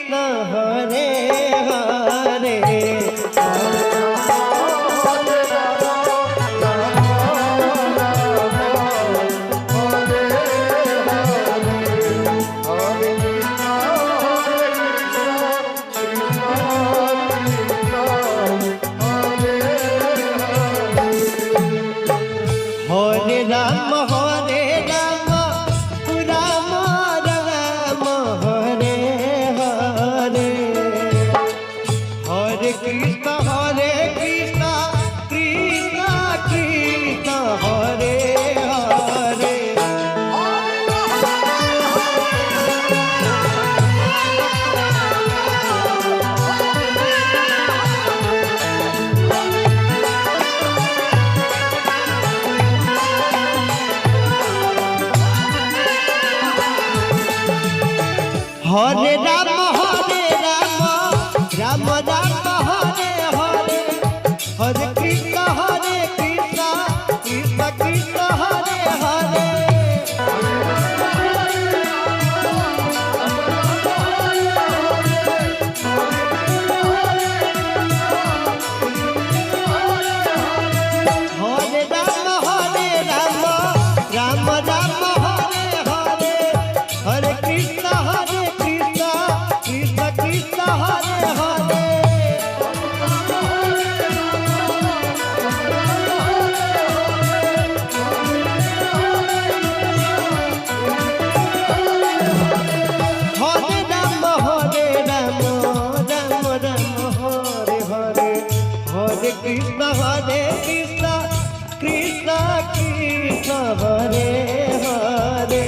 Krishna Hare Hare Hare Ram Ram Ram Hare Hare Hare Krishna Krishna Krishna Hare Hare Hare Ram Ram Ram Hare Hare Hare Krishna Krishna Krishna Hare Hare Hare Ram Ram Ram Hare Hare Hare Krishna Krishna Krishna Hare Hare Hare Ram Ram Ram Hare Hare Hare Krishna Krishna Krishna Krishna Hare Hare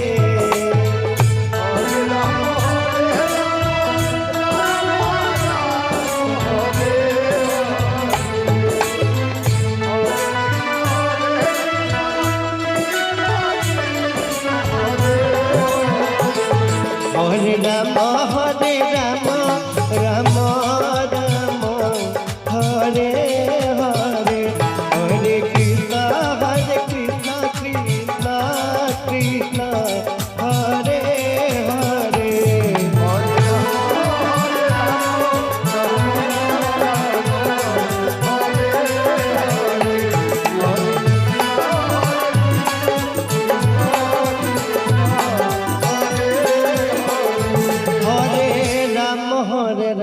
Hare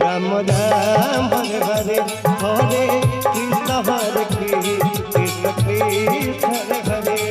Ram Ram Ram Hare Hare Hare Krishna Krishna Krishna Hare Hare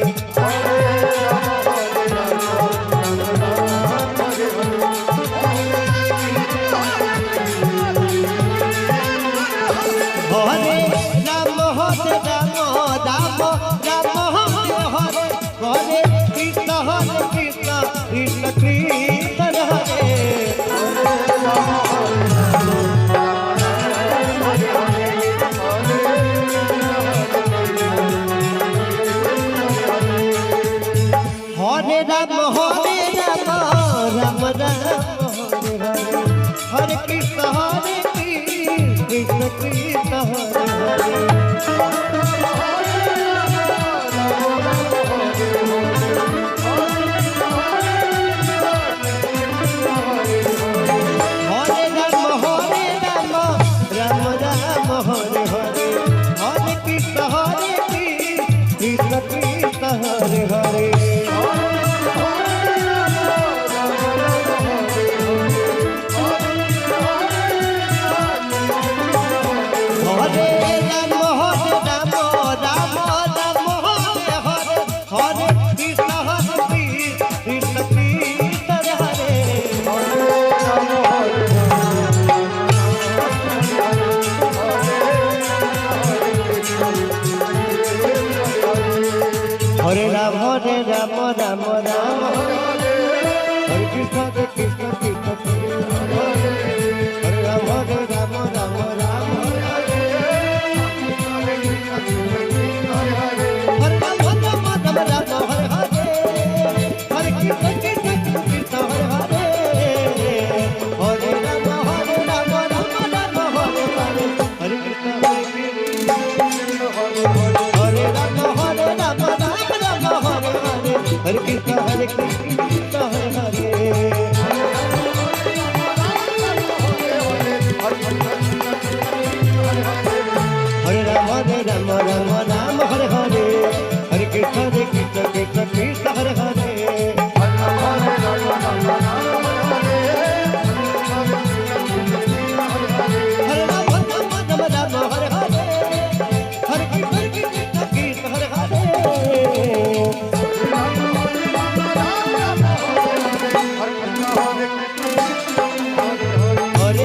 Ram Ram Hare Hare Hare Krishna Krishna Krishna Hare Hare Hare Ram Ram Hare Hare Hare Krishna Krishna Krishna Hare Hare Ram Ram Ram Hare Hare Hare Krishna Krishna Krishna Hare Hare Hare Ram Ram Ram Hare Hare Hare Krishna Krishna Hare Hare Hare Ram Ram Ram Hare Krishna Krishna Krishna Hare Ram Ram Ram Hare Krishna Hare Krishna Hare Hare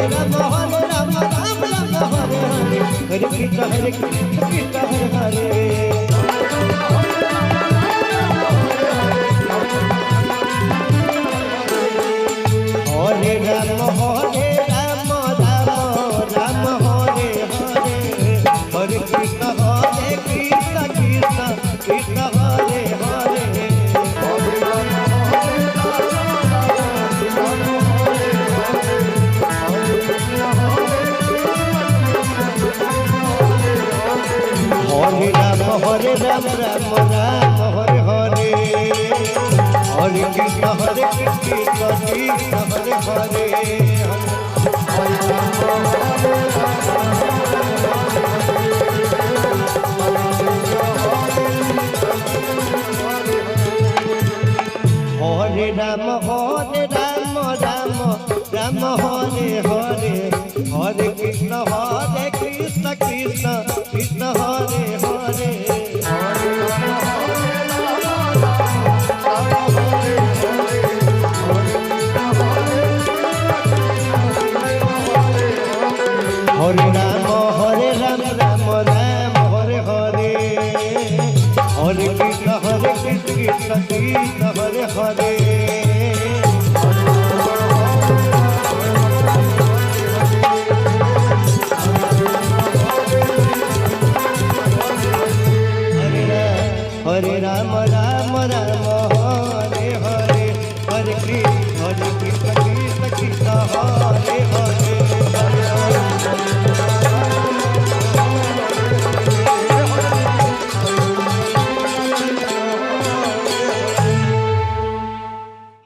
Hare Ram Hare Ram Ram Ram Hare Hare Hare Krishna Krishna Hare Hare Hare Ram Ram Ram Hare Hare Hare Krishna Krishna Krishna Hare Hare Hare Ram Ram Ram Hare Hare Hare Krishna Krishna Krishna Hare Hare Hare Ram Ram Ram Hare Hare Hare Krishna Krishna Krishna Hare Hare Hare Ram Ram Ram Hare Hare Hare Krishna Krishna Krishna Hare Hare Hare Ram Ram Ram Hare Hare Hare Krishna Krishna Krishna Hare Hare